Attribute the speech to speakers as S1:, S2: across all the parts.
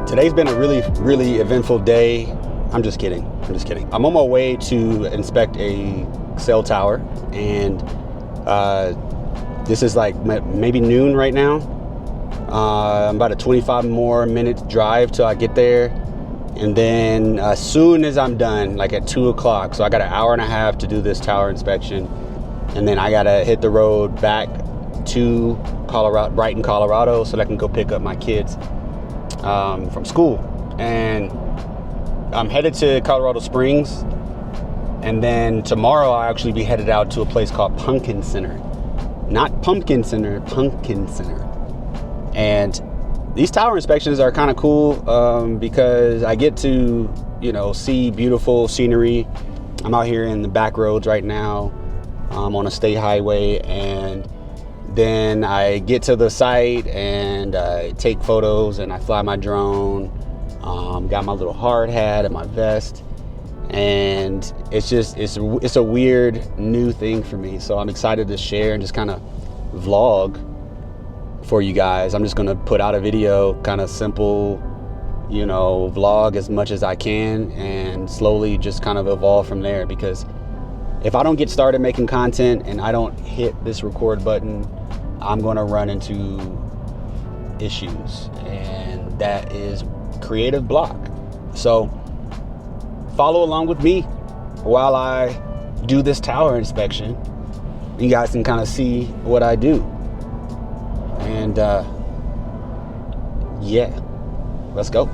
S1: Today's been a really eventful day. I'm just kidding. I'm on my way to inspect a cell tower, and this is like maybe noon right now. About a 25 more minute drive till I get there. And then as soon as I'm done, like at 2 o'clock, so I got an hour and a half to do this tower inspection. And then I gotta hit the road back to Brighton, Colorado, so that I can go pick up my kids from school. And I'm headed to Colorado Springs. And then tomorrow I'll actually be headed out to a place called Pumpkin Center. Not Pumpkin Center, Pumpkin Center. And these tower inspections are kind of cool because I get to, see beautiful scenery. I'm out here in the back roads right now. I'm on a state highway, and then I get to the site and I take photos and I fly my drone. Got my little hard hat and my vest, and it's a weird new thing for me. So I'm excited to share and just kind of vlog for you guys. I'm just gonna put out a video, kind of simple, vlog as much as I can, and slowly just kind of evolve from there. Because if I don't get started making content and I don't hit this record button, I'm gonna run into issues, and that is creative block. So follow along with me while I do this tower inspection. You guys can kind of see what I do. And yeah, let's go.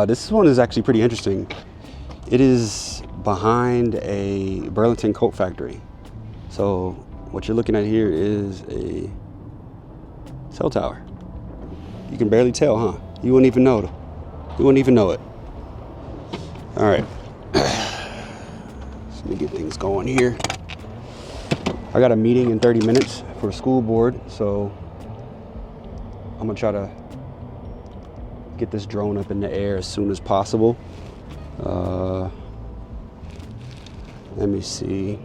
S1: This one is actually pretty interesting. It is behind a Burlington coat factory. So what you're looking at here is a cell tower. You can barely tell, huh? You wouldn't even know. You wouldn't even know it. All right. Let me get things going here. I got a meeting in 30 minutes for school board, so I'm gonna try to get this drone up in the air as soon as possible. Let me see.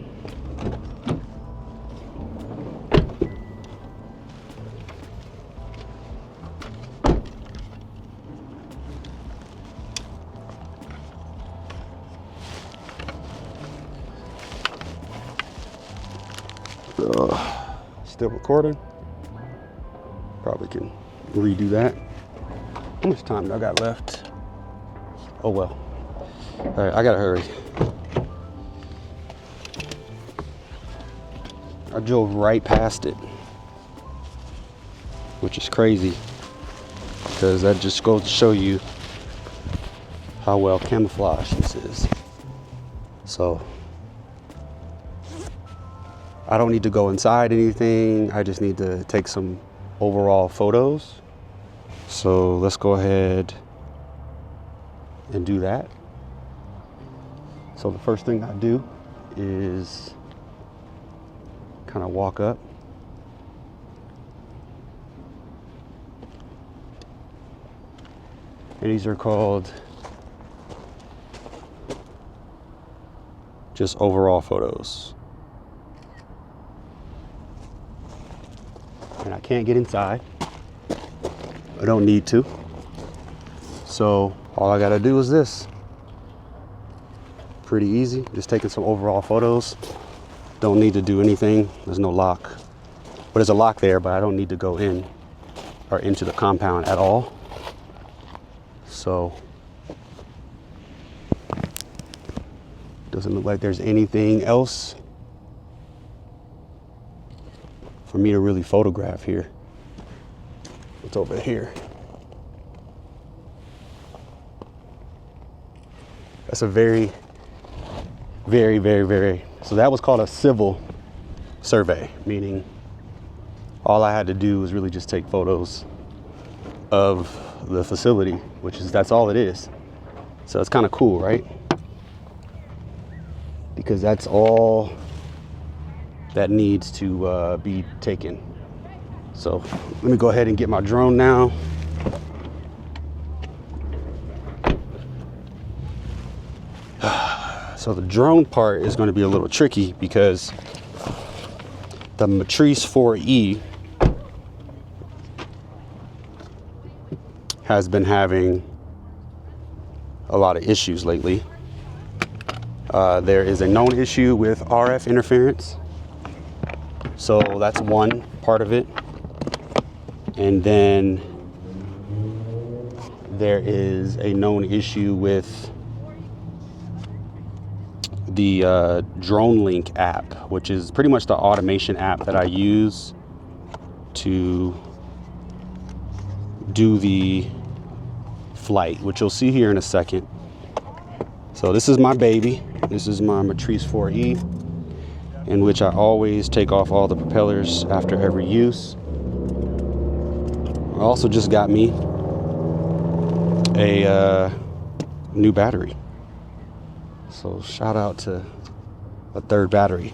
S1: Still recording. Probably can redo that. How much time do I got left? Oh well. All right, I gotta hurry. I drove right past it, which is crazy, because that just goes to show you how well camouflaged this is. So I don't need to go inside anything. I just need to take some overall photos. So let's go ahead and do that. So the first thing I do is kind of walk up. And these are called just overall photos. And I can't get inside. I don't need to. So all I gotta do is this. Pretty easy, just taking some overall photos. Don't need to do anything, there's no lock. But there's a lock there, but I don't need to go in or into the compound at all. So doesn't look like there's anything else for me to really photograph here. What's over here? That's a very, so that was called a civil survey, meaning all I had to do was really just take photos of the facility, that's all it is. So it's kind of cool, right? because that's all that needs to be taken. So let me go ahead and get my drone now. So the drone part is going to be a little tricky because the Matrice 4E has been having a lot of issues lately. There is a known issue with RF interference. So that's one part of it. And then there is a known issue with the Drone Link app, which is pretty much the automation app that I use to do the flight, which you'll see here in a second. So this is my baby. This is my Matrice 4E, in which I always take off all the propellers after every use. I also just got me a new battery. So shout out to a third battery,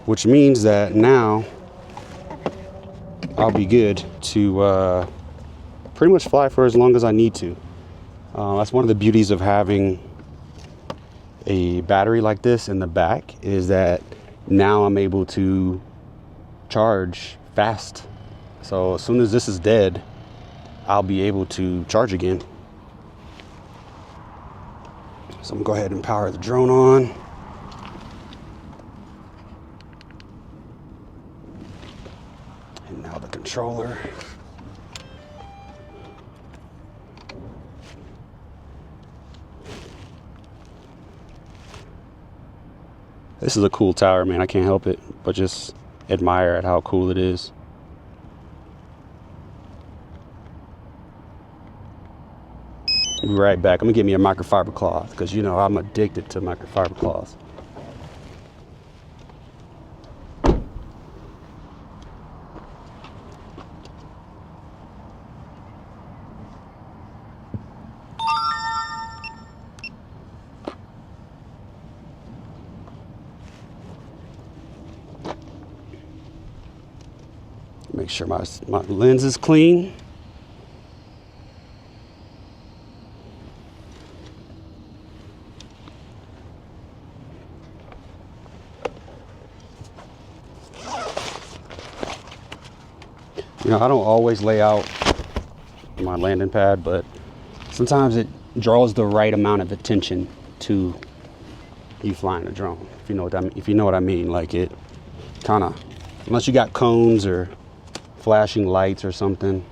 S1: which means that now I'll be good to pretty much fly for as long as I need to. That's one of the beauties of having a battery like this in the back, is that now I'm able to charge fast. So as soon as this is dead, I'll be able to charge again. So I'm gonna go ahead and power the drone on. And now the controller. This is a cool tower, man. I can't help it but just admire at how cool it is. I'll be right back. I'm gonna get me a microfiber cloth because you know I'm addicted to microfiber cloths. Make sure my lens is clean. You know, I don't always lay out my landing pad, but sometimes it draws the right amount of attention to you flying a drone. If you know what I mean. If you know what I mean, like it kind of, unless you got cones or flashing lights or something,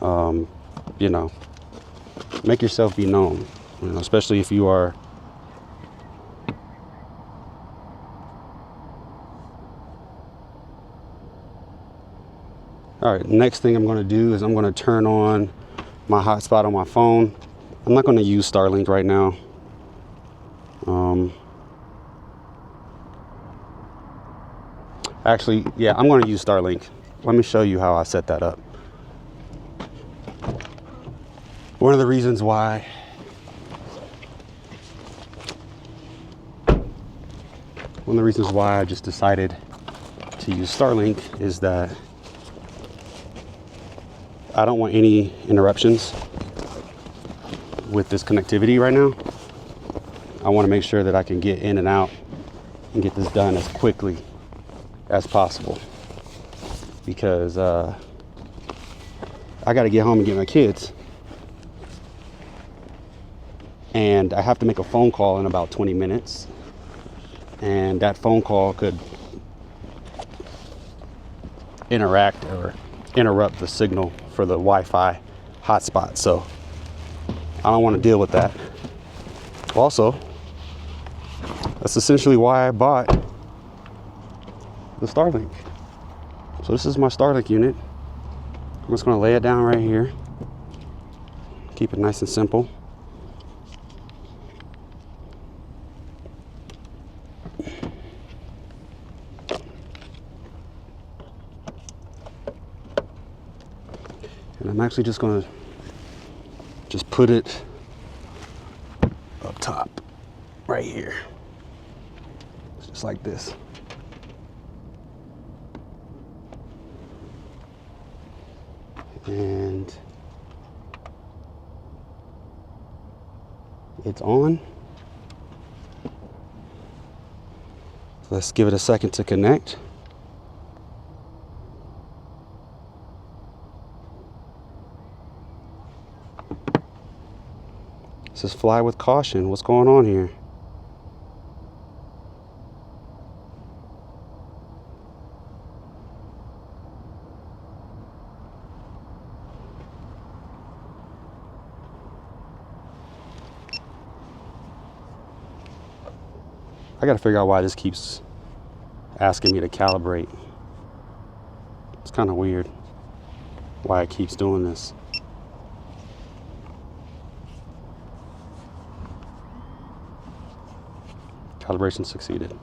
S1: you know, make yourself be known. You know, especially if you are All right, next thing I'm going to do is I'm going to turn on my hotspot on my phone. I'm not going to use Starlink right now. Actually, yeah, I'm going to use Starlink. Let me show you how I set that up. One of the reasons why I just decided to use Starlink is that I don't want any interruptions with this connectivity right now. I want to make sure that I can get in and out and get this done as quickly as possible, because I got to get home and get my kids, and I have to make a phone call in about 20 minutes, and that phone call could interact or interrupt the signal for the Wi-Fi hotspot. So I don't want to deal with that. Also, that's essentially why I bought the Starlink. So this is my Starlink unit. I'm just going to lay it down right here. Keep it nice and simple. And I'm actually just going to put it up top. right here. Just like this. And it's on. Let's give it a second to connect. It says fly with caution. What's going on here? I gotta figure out why this keeps asking me to calibrate. It's kind of weird why it keeps doing this. Calibration succeeded.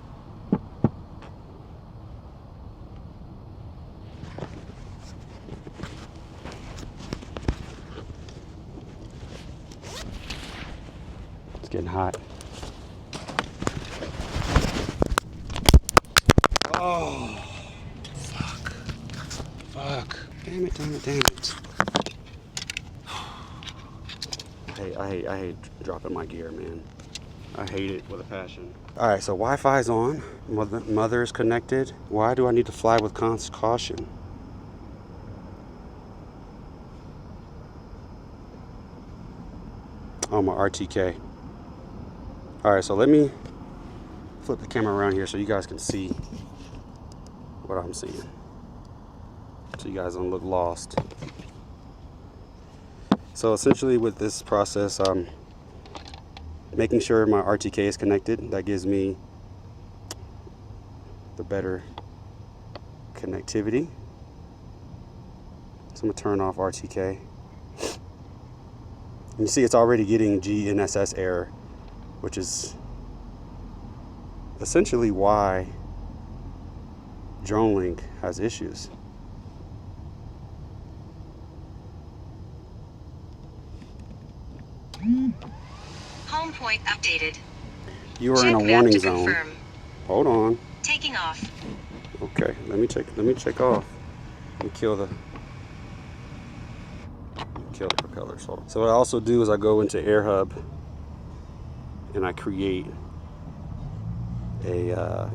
S1: It's getting hot. Oh, fuck. Damn it. I hate dropping my gear, man. I hate it with a passion. All right, so Wi-Fi's on. Mother is connected. Why do I need to fly with caution? Oh, my RTK. All right, so let me flip the camera around here so you guys can see what I'm seeing, so you guys don't look lost. So essentially with this process, I'm making sure my RTK is connected. That gives me the better connectivity. So I'm gonna turn off RTK. And you see it's already getting GNSS error, which is essentially why DroneLink has issues.
S2: Home point updated.
S1: You are in a warning zone.
S2: Confirm.
S1: Hold on.
S2: Taking off.
S1: Okay, let me check off. Let me kill the propellers. Hold on. So what I also do is I go into AirHub and I create a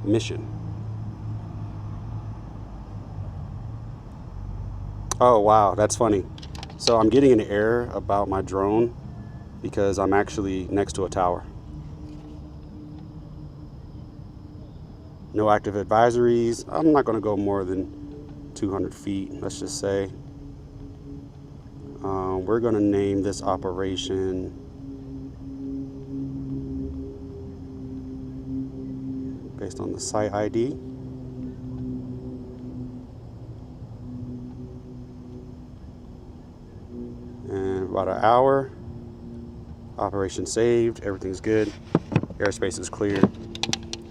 S1: mission. Oh wow, that's funny. So I'm getting an error about my drone because I'm actually next to a tower. No active advisories. I'm not going to go more than 200 feet, let's just say. We're going to name this operation based on the site ID. And about an hour. Operation saved. Everything's good. Airspace is clear,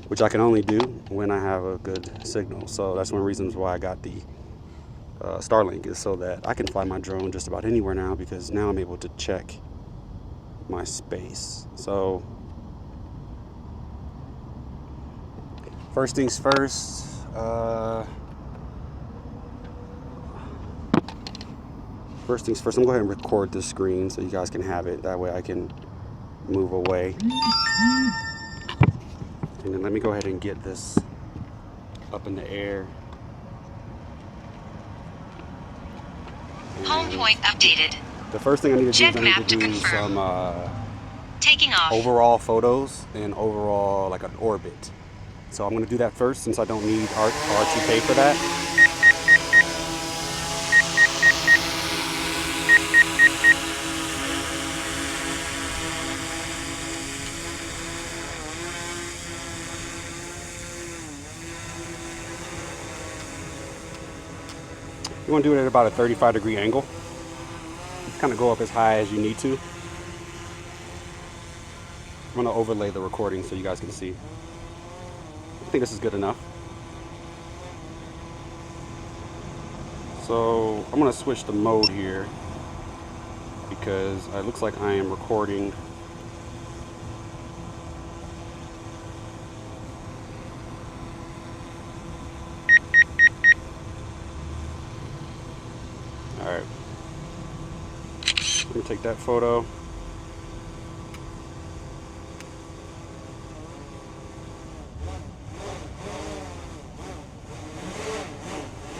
S1: which I can only do when I have a good signal. So that's one of the reasons why I got the Starlink, is so that I can fly my drone just about anywhere now, because now I'm able to check my space. So first things first, I'm going to go ahead and record this screen so you guys can have it. That way I can move away. And then let me go ahead and get this up in the air.
S2: Home point updated.
S1: The first thing I need to do is I need to do some
S2: Taking off.
S1: overall photos and overall like an orbit. So I'm going to do that first since I don't need RTK for that. You want to do it at about a 35-degree angle. Kind of go up as high as you need to. I'm going to overlay the recording so you guys can see. I think this is good enough. So I'm going to switch the mode here because it looks like I am recording Let me take that photo.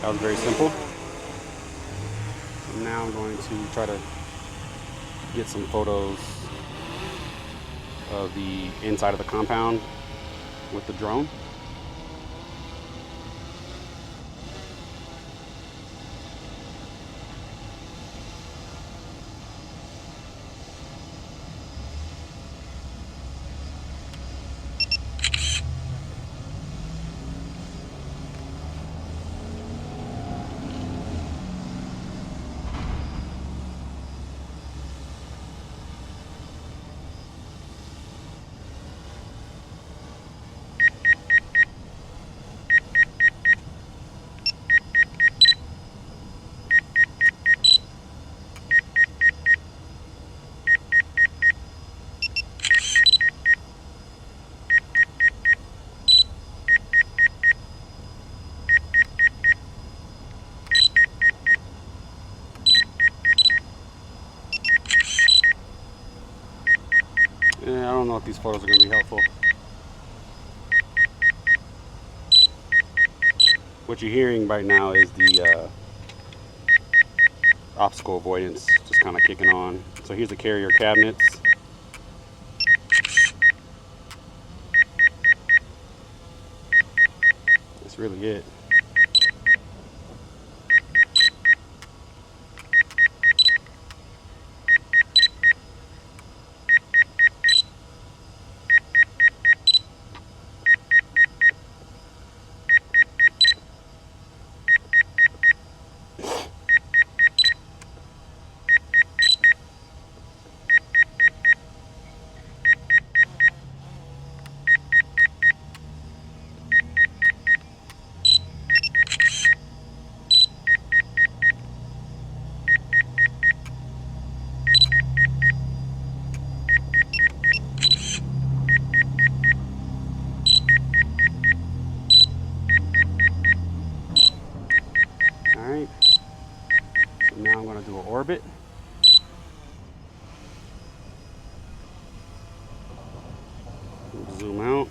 S1: That was very simple. So now I'm going to try to get some photos of the inside of the compound with the drone. Yeah, I don't know if these photos are going to be helpful. What you're hearing right now is the obstacle avoidance just kind of kicking on. So here's the carrier cabinets. That's really it. Alright, so now I'm going to do an orbit. Zoom out.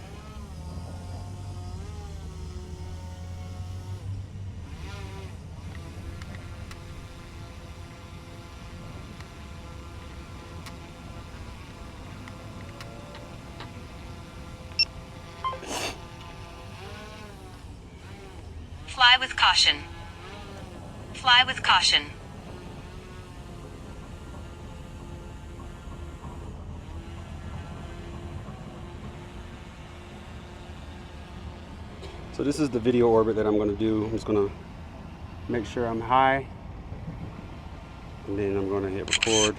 S2: Fly with caution. Fly with caution.
S1: So this is the video orbit that I'm going to do. I'm just going to make sure I'm high, and then I'm going to hit record.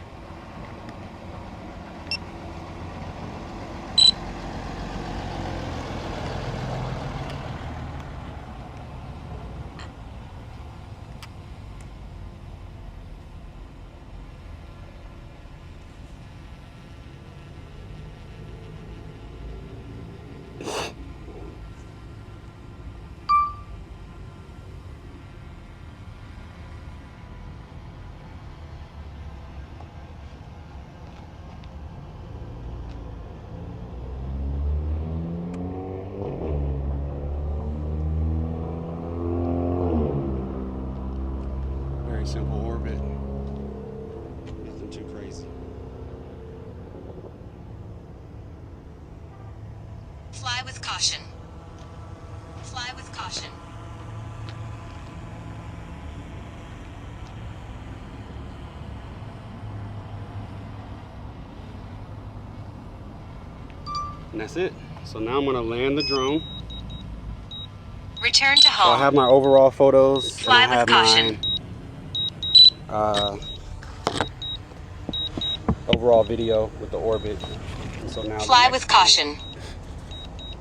S1: Simple orbit. Nothing too crazy.
S2: Fly with caution. Fly with caution.
S1: And that's it. So now I'm going to land the drone.
S2: Return to
S1: So
S2: home.
S1: I have my overall photos.
S2: Fly
S1: and I have
S2: with caution.
S1: my overall video with the orbit. And so now
S2: Fly with caution.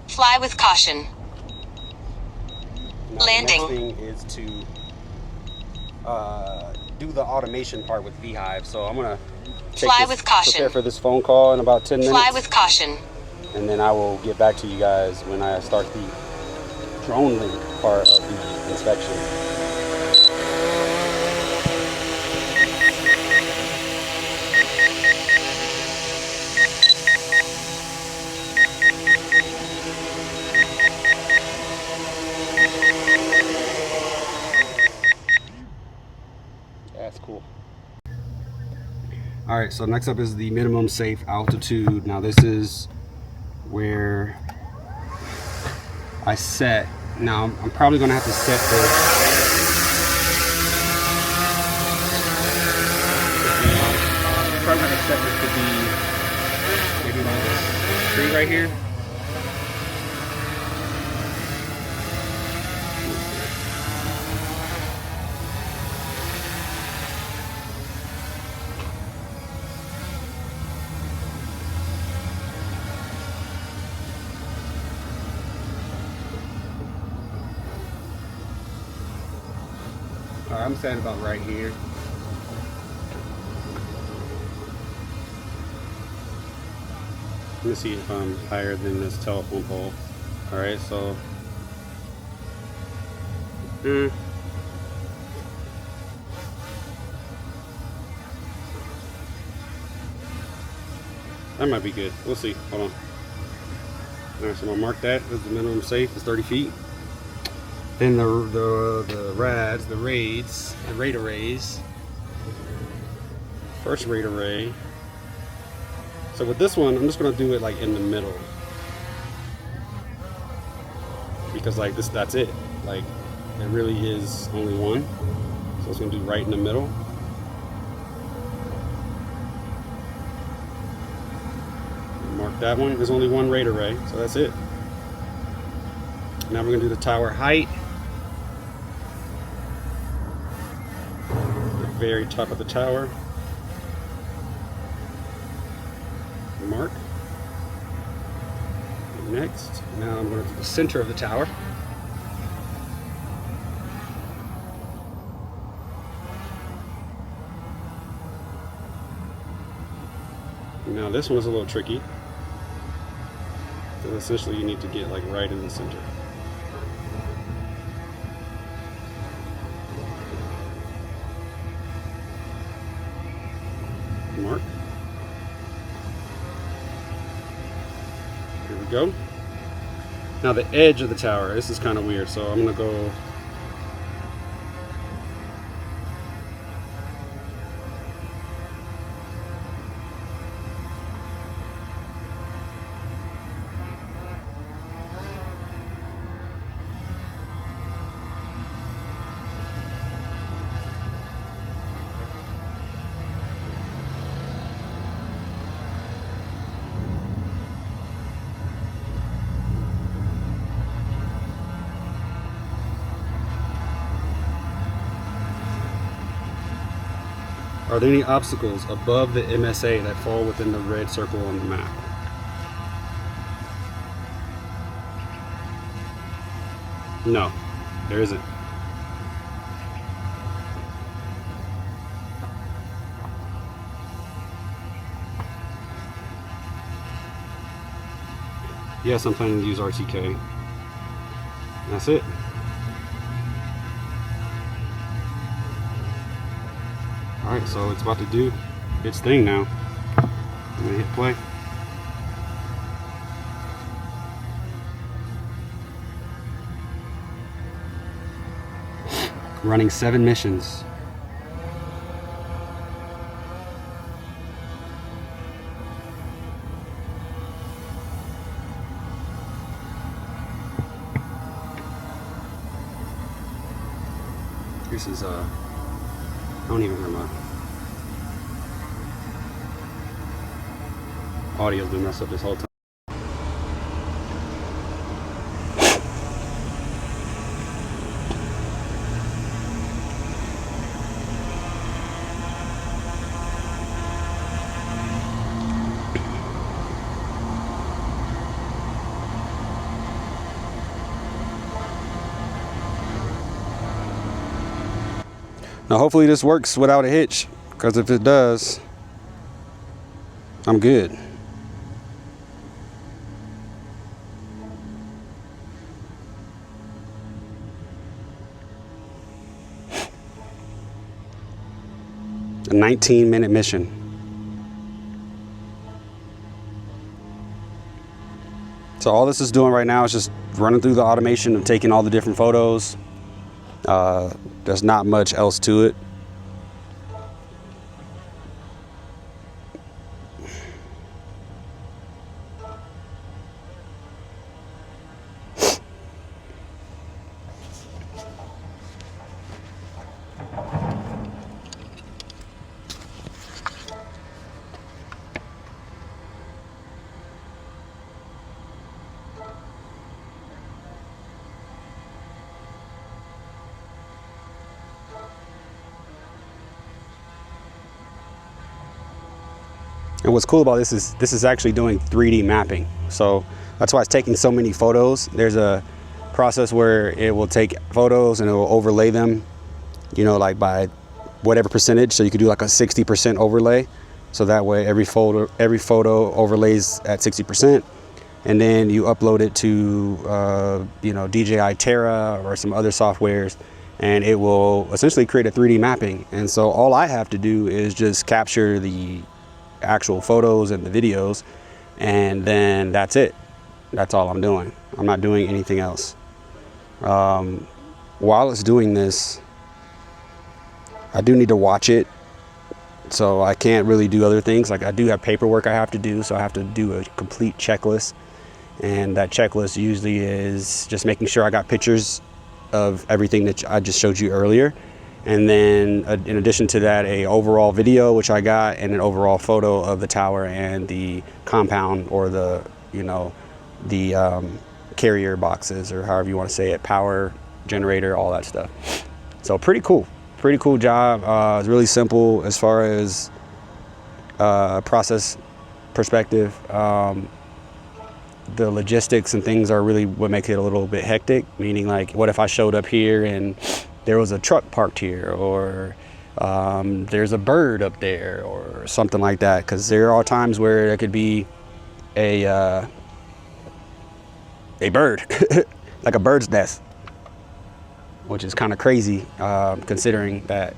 S2: Fly with caution. Landing.
S1: The next thing is to do the automation part with Beehive. So I'm gonna
S2: Fly with caution.
S1: Prepare for this phone call in about 10 minutes.
S2: Fly with caution.
S1: And then I will get back to you guys when I start the drone link part of the inspection. All right, so next up is the minimum safe altitude. Now this is where I set. Now I'm probably gonna have to set this. I'm probably gonna set this to be maybe like this tree right here. All right, I'm standing about right here. Let me see if I'm higher than this telephone pole. All right, so that might be good. We'll see. Hold on. All right, so I'm gonna mark that as the minimum safe is 30 feet. Then the rate arrays. First rate array. So with this one, I'm just gonna do it like in the middle, because like that's it. Like it really is only one. So it's gonna do right in the middle. Mark that one. There's only one rate array, so that's it. Now we're gonna do the tower height. The very top of the tower. Mark. Next, now I'm going to do the center of the tower. Now this one is a little tricky. So essentially you need to get like right in the center. Mark. Here we go. Now the edge of the tower, this is kind of weird, so I'm gonna go Are there any obstacles above the MSA that fall within the red circle on the map? No, there isn't. Yes, I'm planning to use RTK. That's it. Alright, so it's about to do its thing now. I'm gonna hit play. Running 7 missions. This is I don't even hear my audio's been messed up this whole time. Now hopefully this works without a hitch, because if it does, I'm good. A 19-minute mission. So all this is doing right now is just running through the automation of taking all the different photos. There's not much else to it. And what's cool about this is actually doing 3D mapping. So that's why it's taking so many photos. There's a process where it will take photos and it will overlay them, you know, like by whatever percentage. So you could do like a 60% overlay. So that way every photo overlays at 60%. And then you upload it to, you know, DJI Terra or some other softwares, and it will essentially create a 3D mapping. And so all I have to do is just capture the actual photos and the videos, and then that's it. That's all I'm doing. I'm not doing anything else. While it's doing this, I do need to watch it, so I can't really do other things. Like I do have paperwork I have to do, so I have to do a complete checklist, and that checklist usually is just making sure I got pictures of everything that I just showed you earlier. And then in addition to that, a overall video, which I got, and an overall photo of the tower and the compound, or the, you know, the carrier boxes, or however you want to say it, power generator, all that stuff. So pretty cool job. It's really simple as far as process perspective. The logistics and things are really what makes it a little bit hectic, meaning like, what if I showed up here and there was a truck parked here, or there's a bird up there, or something like that? Because there are times where there could be a bird, like a bird's nest, which is kind of crazy, considering that,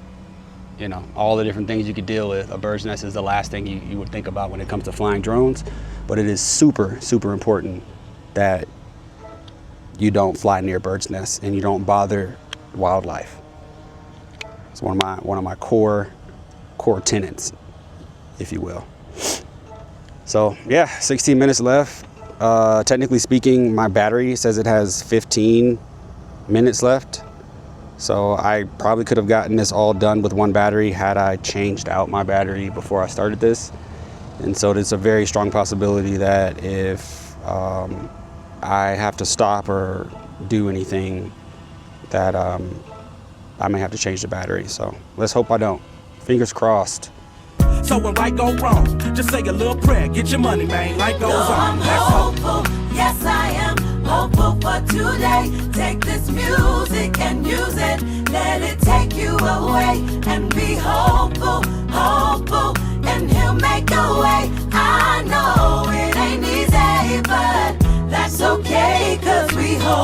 S1: you know, all the different things you could deal with. A bird's nest is the last thing you would think about when it comes to flying drones, but it is super important that you don't fly near bird's nests and you don't bother wildlife. It's one of my core tenets, if you will. So yeah, 16 minutes left. Technically speaking, my battery says it has 15 minutes left. So I probably could have gotten this all done with one battery had I changed out my battery before I started this. And so there's a very strong possibility that if I have to stop or do anything, that I may have to change the battery. So let's hope I don't. Fingers crossed.
S3: So when right go wrong, just say a little prayer, get your money, man. Life goes on.
S4: I'm hopeful, yes I am hopeful for today. Take this music and use it, let it take you away, and be hopeful, and he'll make a way. I know it ain't easy, but that's okay, 'cause we hope.